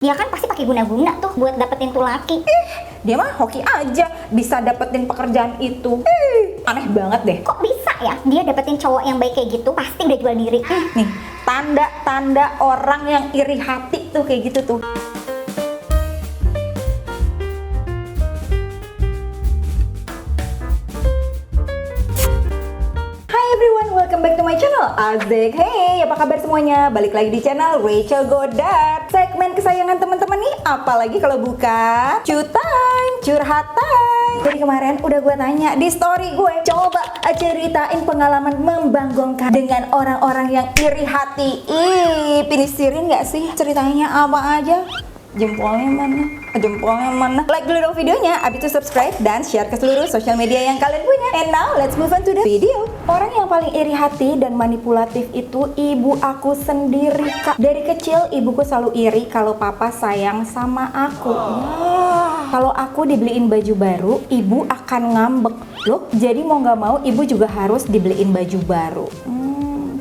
Dia kan pasti pakai guna-guna tuh buat dapetin tuh laki. Dia mah hoki aja bisa dapetin pekerjaan itu. Aneh banget deh. Kok bisa ya dia dapetin cowok yang baik kayak gitu? Pasti udah jual diri. Nih, tanda-tanda orang yang iri hati tuh kayak gitu tuh. Welcome back to my channel, Asik. Hey, apa kabar semuanya? Balik lagi di channel Rachel Godard. Segmen kesayangan teman-teman nih, apalagi kalau bukan Cutime, Curhat Time. Jadi kemarin udah gue tanya di story gue, coba ceritain pengalaman membanggongkan dengan orang-orang yang iri hati. Pinisirin gak sih? Ceritanya apa aja? Jempolnya mana? Jempolnya mana? Like dulu dong videonya, abis itu subscribe dan share ke seluruh sosial media yang kalian punya. And now let's move on to the video. Orang yang paling iri hati dan manipulatif itu ibu aku sendiri, Kak. Dari kecil ibuku selalu iri kalau papa sayang sama aku. Kalau aku dibeliin baju baru, ibu akan ngambek. Loh, jadi mau nggak mau ibu juga harus dibeliin baju baru.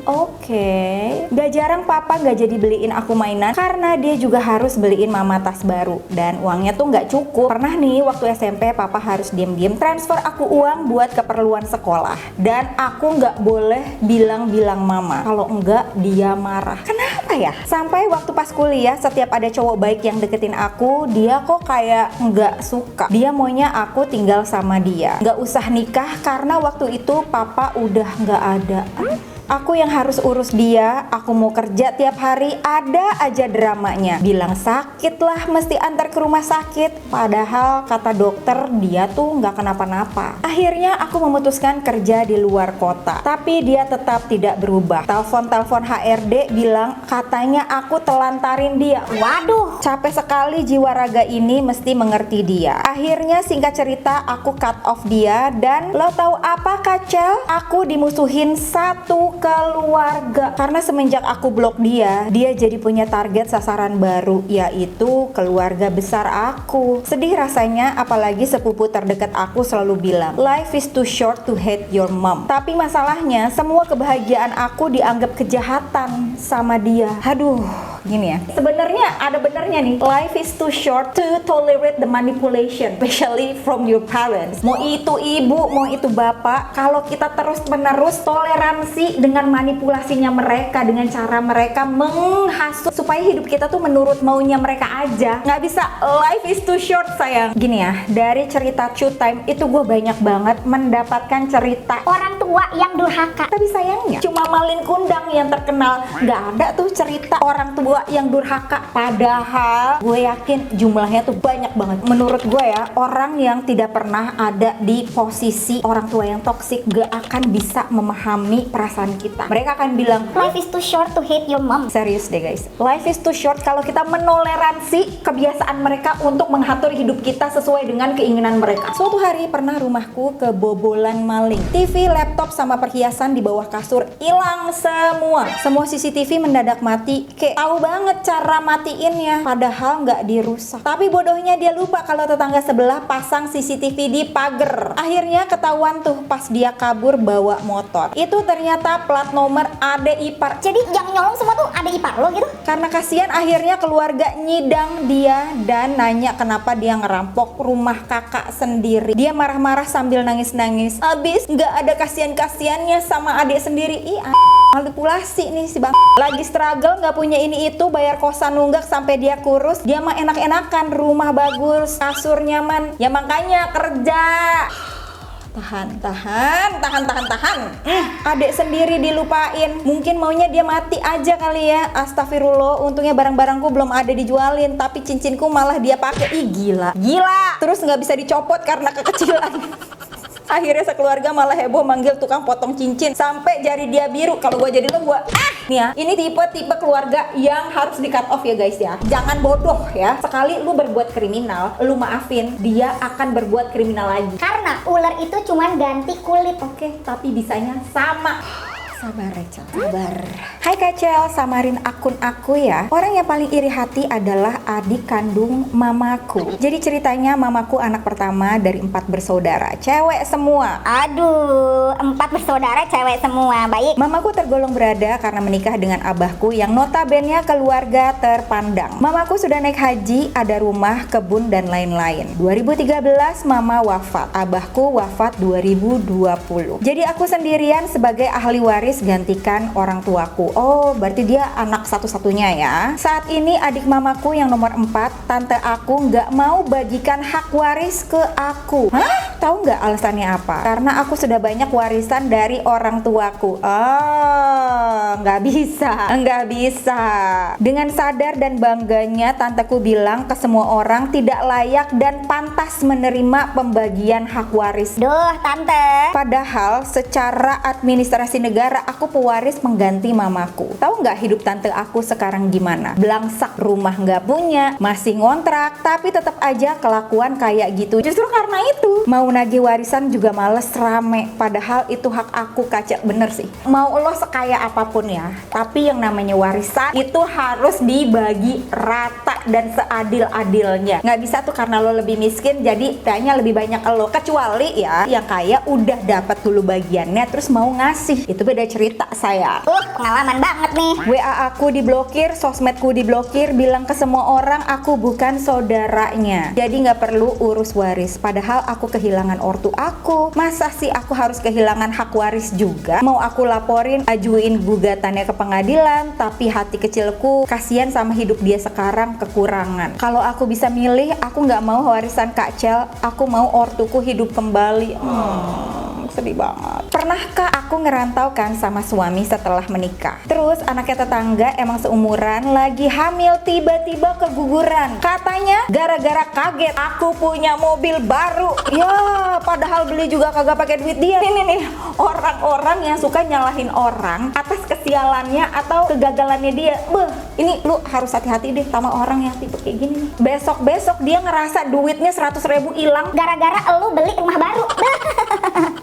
Oke. Gak jarang papa gak jadi beliin aku mainan karena dia juga harus beliin mama tas baru dan uangnya tuh gak cukup. Pernah nih waktu SMP papa harus diem-diem transfer aku uang buat keperluan sekolah dan aku gak boleh bilang-bilang mama, kalau enggak dia marah. Kenapa ya? Sampai waktu pas kuliah setiap ada cowok baik yang deketin aku, dia kok kayak gak suka. Dia maunya aku tinggal sama dia, gak usah nikah karena waktu itu papa udah gak ada. Aku yang harus urus dia, aku mau kerja tiap hari, ada aja dramanya. Bilang sakit lah, mesti antar ke rumah sakit. Padahal kata dokter dia tuh nggak kenapa-napa. Akhirnya aku memutuskan kerja di luar kota. Tapi dia tetap tidak berubah. Telepon HRD bilang katanya aku telantarin dia. Waduh, capek sekali jiwa raga ini mesti mengerti dia. Akhirnya singkat cerita aku cut off dia dan lo tahu apa Kacel? Aku dimusuhin satu keluarga karena semenjak aku blok dia jadi punya target sasaran baru, yaitu keluarga besar aku. Sedih rasanya, apalagi sepupu terdekat aku selalu bilang life is too short to hate your mom. Tapi masalahnya semua kebahagiaan aku dianggap kejahatan sama dia. Aduh, gini ya, sebenarnya ada benernya nih, life is too short to tolerate the manipulation, especially from your parents. Mau itu ibu, mau itu bapak, kalau kita terus menerus toleransi dengan manipulasinya mereka, dengan cara mereka menghasut supaya hidup kita tuh menurut maunya mereka aja, nggak bisa. Life is too short sayang. Gini ya, dari cerita Cutime itu gue banyak banget mendapatkan cerita Orang tua yang durhaka. tapi sayangnya cuma Malin Kundang yang terkenal, nggak ada tuh cerita orang tua yang durhaka. Padahal gue yakin jumlahnya tuh banyak banget. Menurut gue ya, orang yang tidak pernah ada di posisi orang tua yang toksik gak akan bisa memahami perasaan kita. Mereka akan bilang Life is too short to hate your mom. serius deh guys, life is too short kalau kita menoleransi kebiasaan mereka untuk mengatur hidup kita sesuai dengan keinginan mereka. Suatu hari pernah rumahku kebobolan maling. TV, laptop, sama perhiasan di bawah kasur hilang semua. Semua CCTV mendadak mati. Kayak tahu banget cara matiinnya, padahal nggak dirusak. Tapi bodohnya dia lupa kalau tetangga sebelah pasang CCTV di pagar. Akhirnya ketahuan tuh pas dia kabur bawa motor. Itu ternyata plat nomor adik ipar. Jadi yang nyolong semua tuh ada ipar lo gitu? Karena kasihan akhirnya keluarga nyidang dia dan nanya kenapa dia ngerampok rumah kakak sendiri. Dia marah-marah sambil nangis-nangis. Abis nggak ada kasihan-kasihannya sama adik sendiri. Manipulasi nih si bang. Lagi struggle nggak punya ini itu, bayar kosan nunggak sampai dia kurus. Dia mah enak-enakan, rumah bagus, kasur nyaman. Ya makanya kerja. Tahan. Adik sendiri dilupain. Mungkin maunya dia mati aja kali ya. Astagfirullah, untungnya barang-barangku belum ada dijualin, tapi cincinku malah dia pakai. Gila. Terus nggak bisa dicopot karena kekecilan. Akhirnya sekeluarga malah heboh manggil tukang potong cincin sampai jari dia biru. Kalau gue jadi lo, gue nih ya, ini tipe keluarga yang harus di cut off ya guys ya. Jangan bodoh ya. Sekali lu berbuat kriminal, lu maafin, dia akan berbuat kriminal lagi. Karena ular itu cuman ganti kulit. Oke, tapi bisanya sama. Sabar Rachel, sabar. Hai Kacel, samarin akun aku ya. Orang yang paling iri hati adalah adik kandung mamaku. Jadi ceritanya mamaku anak pertama dari 4 bersaudara, cewek semua. Aduh, 4 bersaudara cewek semua. Baik. Mamaku tergolong berada karena menikah dengan abahku yang notabene keluarga terpandang. Mamaku sudah naik haji, ada rumah, kebun, dan lain-lain. 2013 mama wafat, abahku wafat 2020. Jadi aku sendirian sebagai ahli waris gantikan orang tuaku. Oh, berarti dia anak satu-satunya ya. Saat ini adik mamaku yang nomor 4, tante aku nggak mau bagikan hak waris ke aku. Hah? Tahu nggak alasannya apa? Karena aku sudah banyak warisan dari orang tuaku. Nggak bisa. Dengan sadar dan bangganya tanteku bilang ke semua orang tidak layak dan pantas menerima pembagian hak waris. Duh, tante. Padahal secara administrasi negara aku pewaris pengganti mamaku. Tahu nggak hidup tante aku sekarang gimana? Belangsak, rumah nggak punya, masih ngontrak, tapi tetap aja kelakuan kayak gitu. Justru karena itu mau nagih warisan juga males, rame. Padahal itu hak aku, Kaca. Bener sih. Mau lo sekaya apapun ya, tapi yang namanya warisan itu harus dibagi rata dan seadil-adilnya. Nggak bisa tuh karena lo lebih miskin jadi kayaknya lebih banyak lo. Kecuali ya yang kaya udah dapat dulu bagiannya terus mau ngasih. Itu beda cerita saya. Pengalaman banget nih. WA aku diblokir, sosmedku diblokir, bilang ke semua orang aku bukan saudaranya. Jadi nggak perlu urus waris. Padahal aku kehilangan ortu aku. Masa sih aku harus kehilangan hak waris juga? Mau aku laporin, ajuin gugatannya ke pengadilan, tapi hati kecilku kasihan sama hidup dia sekarang kekurangan. Kalau aku bisa milih, aku nggak mau warisan Kak Cel, aku mau ortuku hidup kembali. Sedih banget. Pernahkah aku ngerantau kan sama suami setelah menikah? Terus anaknya tetangga emang seumuran lagi hamil tiba-tiba keguguran. Katanya gara-gara kaget aku punya mobil baru. Ya, padahal beli juga kagak pakai duit dia. Ini nih orang-orang yang suka nyalahin orang atas kesialannya atau kegagalannya dia. Ini lu harus hati-hati deh sama orang yang tipe kayak gini nih. Besok-besok dia ngerasa duitnya 100.000 hilang Gara-gara elu beli rumah baru.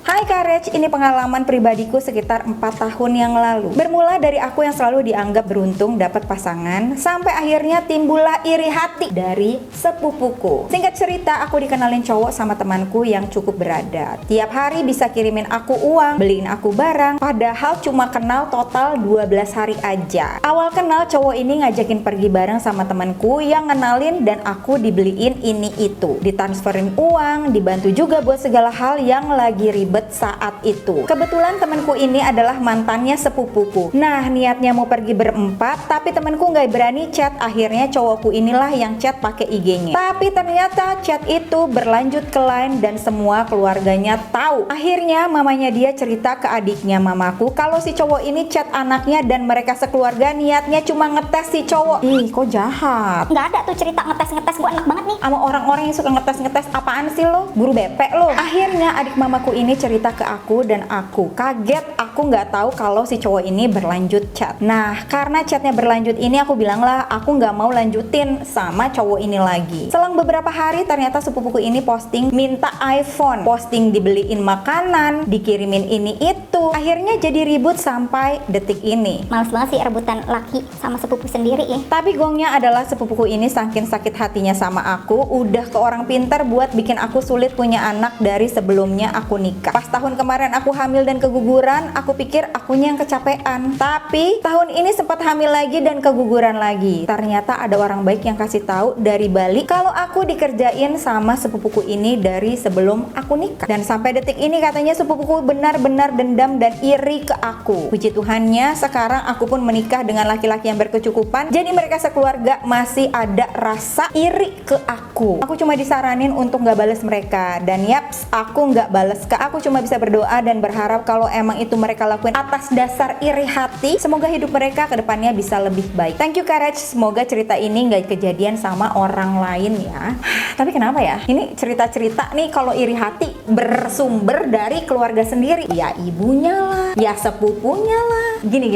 Hai Courage, ini pengalaman pribadiku sekitar 4 tahun yang lalu. Bermula dari aku yang selalu dianggap beruntung dapat pasangan, sampai akhirnya timbullah iri hati dari sepupuku. Singkat cerita, aku dikenalin cowok sama temanku yang cukup berada. Tiap hari bisa kirimin aku uang, beliin aku barang, padahal cuma kenal total 12 hari aja. Awal kenal cowok ini ngajakin pergi bareng sama temanku yang ngenalin dan aku dibeliin ini itu. Ditransferin uang, dibantu juga buat segala hal yang lagi ribet saat itu. Kebetulan temanku ini adalah mantannya sepupuku. Nah, niatnya mau pergi berempat, tapi temanku nggak berani chat. Akhirnya cowokku inilah yang chat pakai IG-nya. Tapi ternyata chat itu berlanjut ke line dan semua keluarganya tahu. Akhirnya mamanya dia cerita ke adiknya mamaku kalau si cowok ini chat anaknya dan mereka sekeluarga niatnya cuma ngetes si cowok. Ih, kok jahat. Nggak ada tuh cerita ngetes-ngetes, gua enak banget nih. Sama orang-orang yang suka ngetes-ngetes, apaan sih lo? Guru BP lo. Akhirnya adik mamaku ini cerita ke aku dan aku kaget. Aku nggak tahu kalau si cowok ini berlanjut chat. Nah, karena chatnya berlanjut ini aku bilang lah aku nggak mau lanjutin sama cowok ini lagi. Selang beberapa hari ternyata sepupuku ini posting minta iPhone, posting dibeliin makanan, dikirimin ini itu. Akhirnya jadi ribut sampai detik ini. Males banget sih rebutan laki sama sepupu sendiri ya. Tapi gongnya adalah sepupuku ini saking sakit hatinya sama aku, udah ke orang pintar buat bikin aku sulit punya anak dari sebelumnya aku nikah. Pas tahun kemarin aku hamil dan keguguran, aku pikir akunya yang kecapean. Tapi tahun ini sempat hamil lagi dan keguguran lagi. Ternyata ada orang baik yang kasih tahu dari Bali kalau aku dikerjain sama sepupuku ini dari sebelum aku nikah. Dan sampai detik ini katanya sepupuku benar-benar dendam dan iri ke aku. Puji Tuhannya sekarang aku pun menikah dengan laki-laki yang berkecukupan. Jadi mereka sekeluarga masih ada rasa iri ke aku. Aku cuma disaranin untuk gak bales mereka. Dan yaps, aku gak bales ke. Aku cuma bisa berdoa dan berharap kalau emang itu mereka lakuin atas dasar iri hati, semoga hidup mereka ke depannya bisa lebih baik. Thank you Courage, semoga cerita ini gak kejadian sama orang lain ya. ya. Tapi kenapa ya? Ini cerita-cerita nih kalau iri hati bersumber dari keluarga sendiri. Ya ibunya lah, ya sepupunya lah. Gini.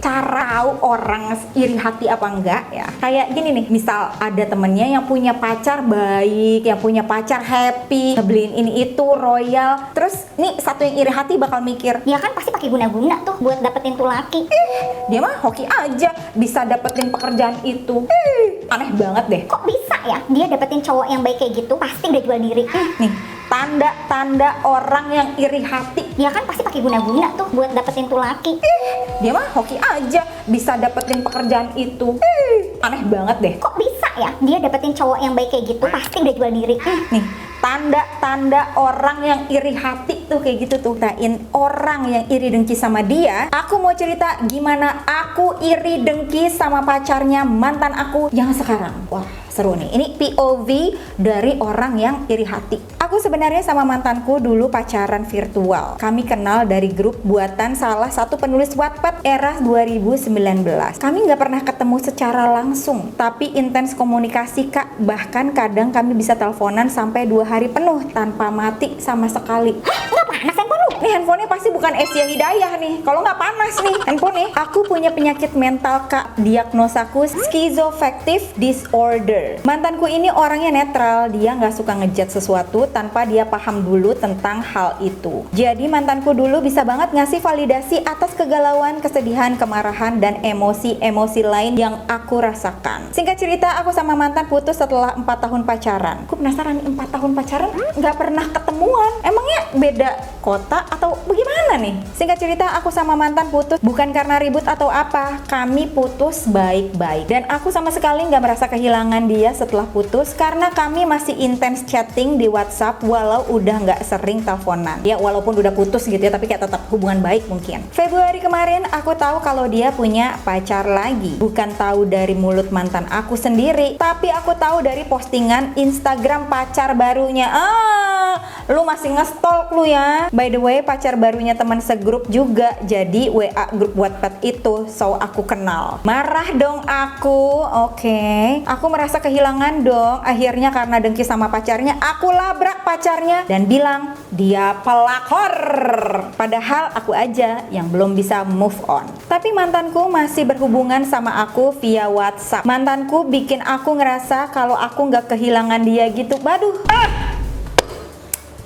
Cara tahu orang iri hati apa enggak ya? Kayak gini nih, misal ada temennya yang punya pacar baik, yang punya pacar happy, ngebeliin ini itu royal. Terus nih satu yang iri hati bakal mikir, Dia kan pasti pakai guna-guna tuh buat dapetin tuh laki. dia mah hoki aja bisa dapetin pekerjaan itu. Aneh banget deh. Kok bisa ya dia dapetin cowok yang baik kayak gitu? Pasti udah jual diri. Nih, tanda-tanda orang yang iri hati. Dia kan pasti pakai guna-guna tuh buat dapetin tuh laki. Dia mah hoki aja bisa dapetin pekerjaan itu. Aneh banget deh. Kok bisa ya dia dapetin cowok yang baik kayak gitu? Pasti udah jual diri. Nih, tanda-tanda orang yang iri hati tuh kayak gitu tuh. Tain orang yang iri dengki sama dia. Aku mau cerita gimana aku iri dengki sama pacarnya mantan aku yang sekarang. Wah, seru nih. Ini POV dari orang yang iri hati. Aku sebenarnya sama mantanku dulu pacaran virtual. Kami kenal dari grup buatan salah satu penulis Wattpad era 2019. Kami nggak pernah ketemu secara langsung, tapi intens komunikasi kak. Bahkan kadang kami bisa teleponan sampai 2 hari penuh tanpa mati sama sekali. Nggak panas handphone lu? Nih handphonenya pasti bukan Asia Hidayah nih. Kalau nggak panas nih handphone nih. Aku punya penyakit mental kak. Diagnosaku schizoaffective disorder. Mantanku ini orangnya netral. Dia nggak suka ngejudge sesuatu tanpa dia paham dulu tentang hal itu. Jadi mantanku dulu bisa banget ngasih validasi atas kegalauan, kesedihan, kemarahan, dan emosi-emosi lain yang aku rasakan. Singkat cerita, aku sama mantan putus setelah 4 tahun pacaran. Aku penasaran nih, 4 tahun pacaran nggak pernah ketemuan. Emangnya beda kota atau bagaimana nih? Singkat cerita, aku sama mantan putus bukan karena ribut atau apa. Kami putus baik-baik. Dan aku sama sekali nggak merasa kehilangan dia setelah putus karena kami masih intens chatting di WhatsApp walau udah nggak sering teleponan. Ya walaupun udah putus gitu ya, tapi kayak tetap hubungan baik mungkin. Februari kemarin aku tahu kalau dia punya pacar lagi. Bukan tahu dari mulut mantan aku sendiri, tapi aku tahu dari postingan Instagram pacar barunya. Lu masih nge-stalk lu ya. By the way, pacar barunya teman segrup juga. Jadi WA grup Wattpad itu, so aku kenal. Marah dong aku. Oke. Aku merasa kehilangan dong. Akhirnya karena dengki sama pacarnya, aku labrak pacarnya dan bilang dia pelakor. Padahal aku aja yang belum bisa move on. Tapi mantanku masih berhubungan sama aku via WhatsApp. Mantanku bikin aku ngerasa kalau aku nggak kehilangan dia gitu. Baduh.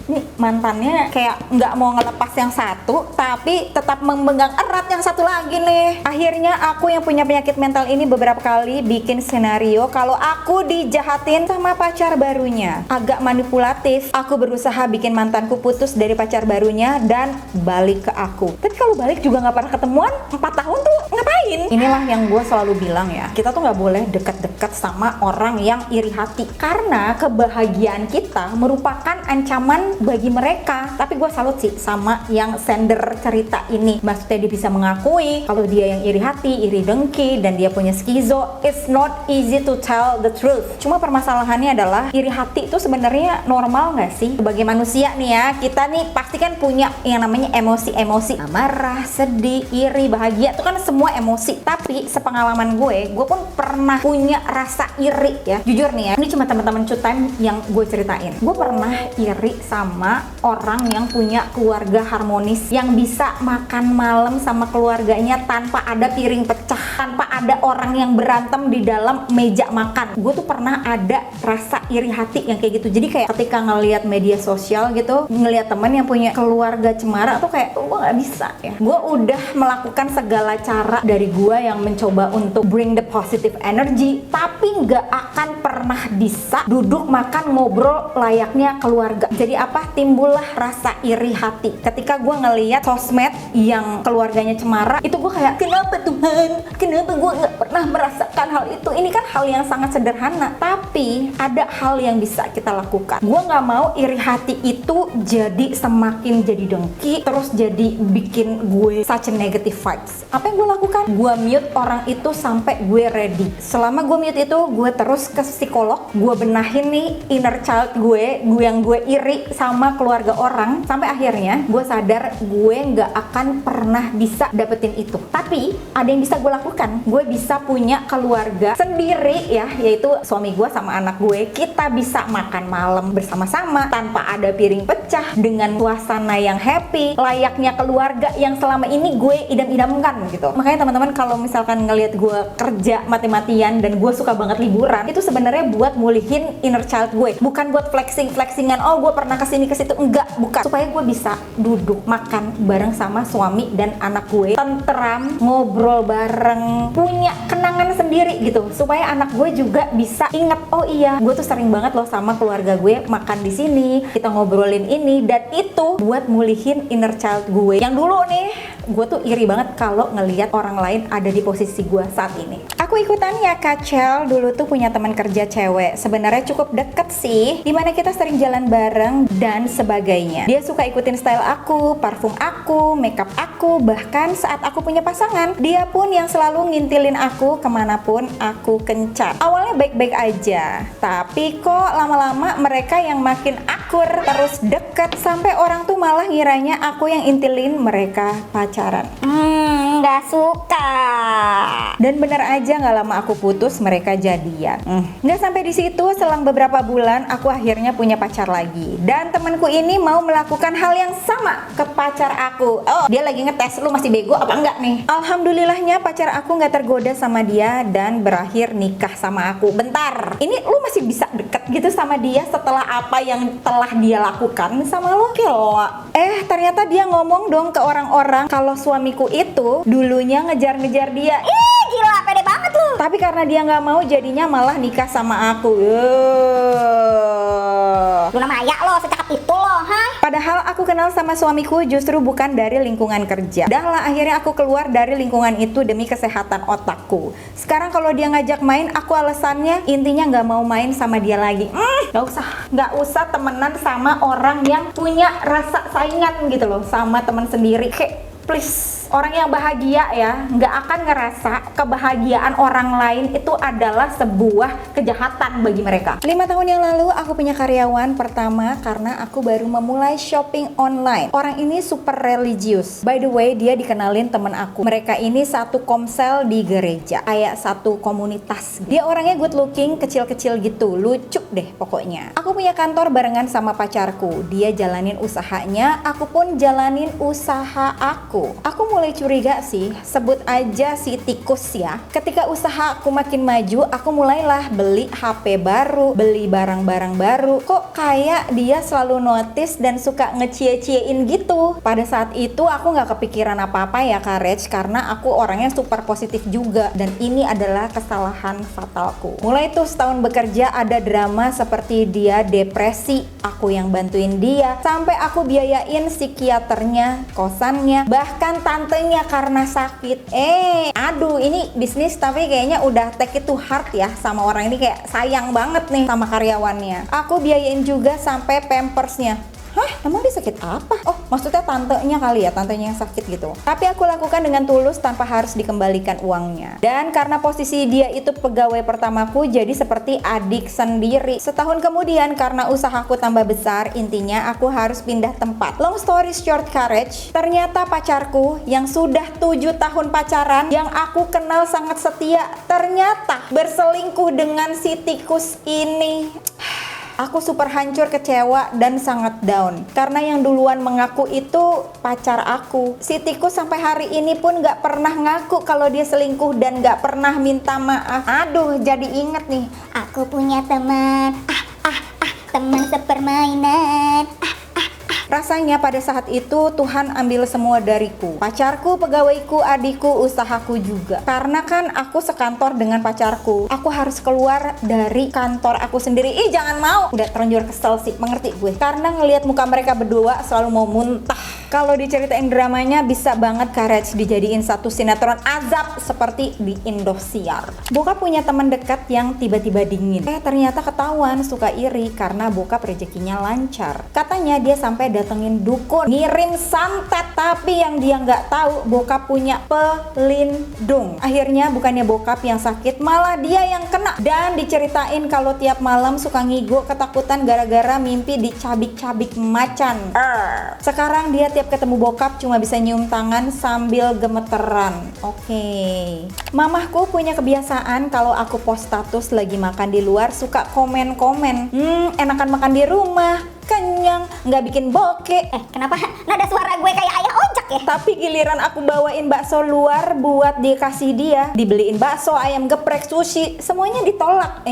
Nih mantannya kayak nggak mau ngelepas yang satu tapi tetap memegang erat yang satu lagi nih. Akhirnya aku yang punya penyakit mental ini beberapa kali bikin skenario kalau aku dijahatin sama pacar barunya. Agak manipulatif. Aku berusaha bikin mantanku putus dari pacar barunya dan balik ke aku. Tapi kalau balik juga nggak pernah ketemuan. 4 tahun tuh ngapain? Inilah yang gue selalu bilang ya, kita tuh nggak boleh deket-deket sama orang yang iri hati karena kebahagiaan kita merupakan ancaman bagi mereka. Tapi gue salut sih sama yang sender cerita ini. Maksudnya dia bisa mengakui kalau dia yang iri hati, iri dengki, dan dia punya skizo. It's not easy to tell the truth. Cuma permasalahannya adalah iri hati itu sebenarnya normal nggak sih? Sebagai manusia nih ya, kita nih pasti kan punya yang namanya emosi-emosi. Marah, sedih, iri, bahagia itu kan semua emosi. Tapi sepengalaman gue pun pernah punya rasa iri ya. Jujur nih ya, ini cuma teman-teman cutem yang gue ceritain. Gue pernah iri sama orang yang punya keluarga harmonis, yang bisa makan malam sama keluarganya tanpa ada piring pecah, tanpa ada orang yang berantem di dalam meja makan. Gue tuh pernah ada rasa iri hati yang kayak gitu. Jadi kayak ketika ngelihat media sosial gitu, ngelihat teman yang punya keluarga cemara tuh kayak gue nggak bisa ya. Gue udah melakukan segala cara dari gue yang mencoba untuk bring the positive energy, tapi nggak akan pernah bisa duduk makan ngobrol layaknya keluarga. Jadi apa? Timbullah rasa iri hati ketika gue ngeliat sosmed yang keluarganya cemara. Itu gue kayak, kenapa Tuhan? Kenapa gue nggak pernah merasakan hal itu? Ini kan hal yang sangat sederhana, tapi ada hal yang bisa kita lakukan. Gue nggak mau iri hati itu jadi semakin jadi dengki, terus jadi bikin gue such a negative vibes. Apa yang gue lakukan? gue mute orang itu sampai gue ready. Selama gue mute itu, gue terus ke psikolog, gue benahin nih inner child gue yang gue iri sama keluarga orang, sampai akhirnya gue sadar gue nggak akan pernah bisa dapetin itu. Tapi ada yang bisa gue lakukan, gue bisa punya keluarga sendiri ya, yaitu suami gue sama anak gue. Kita bisa makan malam bersama-sama tanpa ada piring pecah, dengan suasana yang happy, layaknya keluarga yang selama ini gue idam-idamkan gitu. Makanya teman-teman, kalau misalkan ngelihat gue kerja mati-matian dan gue suka banget liburan, itu sebenarnya buat mulihin inner child gue, bukan buat flexingan, oh gue pernah kesini ke situ, enggak, bukan. Supaya gue bisa duduk makan bareng sama suami dan anak gue, tenteram, ngobrol bareng, punya kenangan sendiri gitu, supaya anak gue juga bisa inget, oh iya, gue tuh sering banget loh sama keluarga gue makan di sini, kita ngobrolin ini, dan itu buat mulihin inner child gue yang dulu nih gue tuh iri banget kalau ngelihat orang lain ada di posisi gue saat ini. Aku ikutan ya Kacel, dulu tuh punya teman kerja cewek, sebenarnya cukup deket sih, dimana kita sering jalan bareng dan sebagainya. Dia suka ikutin style aku, parfum aku, makeup aku, bahkan saat aku punya pasangan, dia pun yang selalu ngintilin aku kemanapun aku kencan. Awalnya baik-baik aja, tapi kok lama-lama mereka yang makin akur, terus deket, sampai orang tuh malah ngiranya aku yang intilin mereka pacaran. Nggak suka. Dan bener aja, nggak lama aku putus, mereka jadian. Nggak sampai di situ, selang beberapa bulan aku akhirnya punya pacar lagi. Dan temanku ini mau melakukan hal yang sama ke pacar aku. Oh, dia lagi ngetes lu masih bego apa enggak nih. Alhamdulillahnya pacar aku nggak tergoda sama dia dan berakhir nikah sama aku. Bentar, ini lu masih bisa deket gitu sama dia setelah apa yang telah dia lakukan sama lo? Gila. Ternyata dia ngomong dong ke orang-orang kalau suamiku itu dulunya ngejar-ngejar dia. Gila, pede banget lu. Tapi karena dia nggak mau, jadinya malah nikah sama aku. Luna Maya lo, secakap itu lo, ha? Padahal aku kenal sama suamiku justru bukan dari lingkungan kerja. Dah lah, akhirnya aku keluar dari lingkungan itu demi kesehatan otakku. Sekarang kalau dia ngajak main, aku alasannya intinya nggak mau main sama dia lagi. Nggak usah temenan sama orang yang punya rasa saingan gitu loh sama teman sendiri. Kayak please, orang yang bahagia ya nggak akan ngerasa kebahagiaan orang lain itu adalah sebuah kejahatan bagi mereka. 5 tahun yang lalu aku punya karyawan pertama karena aku baru memulai shopping online. Orang ini super religius. By the way, dia dikenalin temen aku. Mereka ini satu komsel di gereja, kayak satu komunitas. Dia orangnya good looking, kecil-kecil gitu, lucu deh pokoknya. Aku punya kantor barengan sama pacarku. Dia jalanin usahanya, aku pun jalanin usaha aku. Aku mulai curiga sih, sebut aja si tikus ya. Ketika usaha aku makin maju, aku mulailah beli HP baru, beli barang-barang baru. Kok kayak dia selalu notice dan suka ngecie-ciein gitu. Pada saat itu aku nggak kepikiran apa-apa ya Courage, karena aku orangnya super positif juga. Dan ini adalah kesalahan fatalku. Mulai tuh setahun bekerja ada drama seperti dia depresi, aku yang bantuin dia, sampai aku biayain psikiaternya, kosannya, bahkan tantenya karena sakit. Aduh, ini bisnis tapi kayaknya udah take it to heart ya sama orang ini, kayak sayang banget nih sama karyawannya. Aku biayain juga sampai pampersnya. Hah? Emang dia sakit apa? Oh, maksudnya tantenya kali ya, tantenya yang sakit gitu. Tapi aku lakukan dengan tulus tanpa harus dikembalikan uangnya. Dan karena posisi dia itu pegawai pertamaku, jadi seperti adik sendiri. Setahun kemudian karena usahaku tambah besar, intinya aku harus pindah tempat. Long story short Courage, ternyata pacarku yang sudah 7 tahun pacaran, yang aku kenal sangat setia, ternyata berselingkuh dengan si tikus ini. Aku super hancur, kecewa, dan sangat down. Karena yang duluan mengaku itu pacar aku. Si tikus sampai hari ini pun gak pernah ngaku kalau dia selingkuh dan gak pernah minta maaf. Aduh, jadi inget nih. Aku punya teman, teman sepermainan. Rasanya pada saat itu Tuhan ambil semua dariku. Pacarku, pegawaiku, adikku, usahaku juga. Karena kan aku sekantor dengan pacarku, aku harus keluar dari kantor aku sendiri. Jangan mau. Udah terlanjur kesel sih, mengerti gue. Karena ngelihat muka mereka berdua selalu mau muntah. Kalau diceritain dramanya bisa banget Courage dijadiin satu sinetron azab seperti di Indosiar. Bokap punya teman dekat yang tiba-tiba dingin. Ternyata ketahuan suka iri karena bokap rezekinya lancar. Katanya dia sampai datengin dukun, ngirim santet, tapi yang dia nggak tahu bokap punya pelindung. Akhirnya bukannya bokap yang sakit, malah dia yang kena. Dan diceritain kalau tiap malam suka ngigo ketakutan gara-gara mimpi dicabik-cabik macan. Sekarang dia tiap ketemu bokap cuma bisa nyium tangan sambil gemeteran. Oke. Mamahku punya kebiasaan kalau aku post status lagi makan di luar suka komen-komen. Enakan makan di rumah, kenyang, nggak bikin bokeh. Kenapa nada suara gue kayak ayah ojek ya? Tapi giliran aku bawain bakso luar buat dikasih dia, dibeliin bakso, ayam geprek, sushi, semuanya ditolak.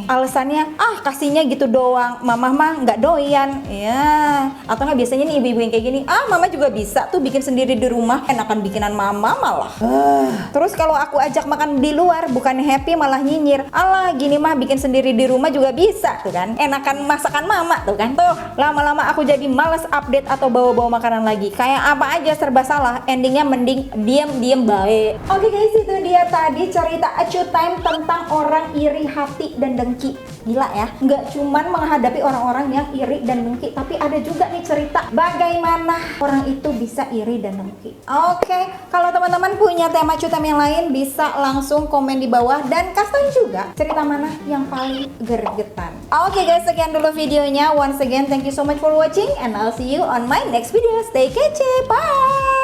Alasannya, kasihnya gitu doang, mamah mah nggak doyan. Ya, atau nggak biasanya nih ibu-ibu yang kayak gini, mama juga bisa tuh bikin sendiri di rumah, enakan bikinan mama malah. Terus kalau aku ajak makan di luar, bukan happy malah nyinyir. Alah, gini mah bikin sendiri di rumah juga bisa, tuh kan? Enakan masakan mama, tuh kan? Tuh, lama-lama aku jadi males update atau bawa-bawa makanan lagi. Kayak apa aja serba salah, endingnya mending diem baik. Oke guys, itu dia tadi cerita Acu Time tentang orang iri hati dan dengki. Gila ya, nggak cuman menghadapi orang-orang yang iri dan dengki, tapi ada juga nih cerita bagaimana orang itu bisa iri dan dengki. Oke, kalau teman-teman punya tema Acu Time yang lain bisa langsung komen di bawah dan kasih tahu juga cerita mana yang paling gregetan. Oke guys, sekian dulu videonya. Once again, thank you so much for watching and I'll see you on my next video. Stay kece, bye!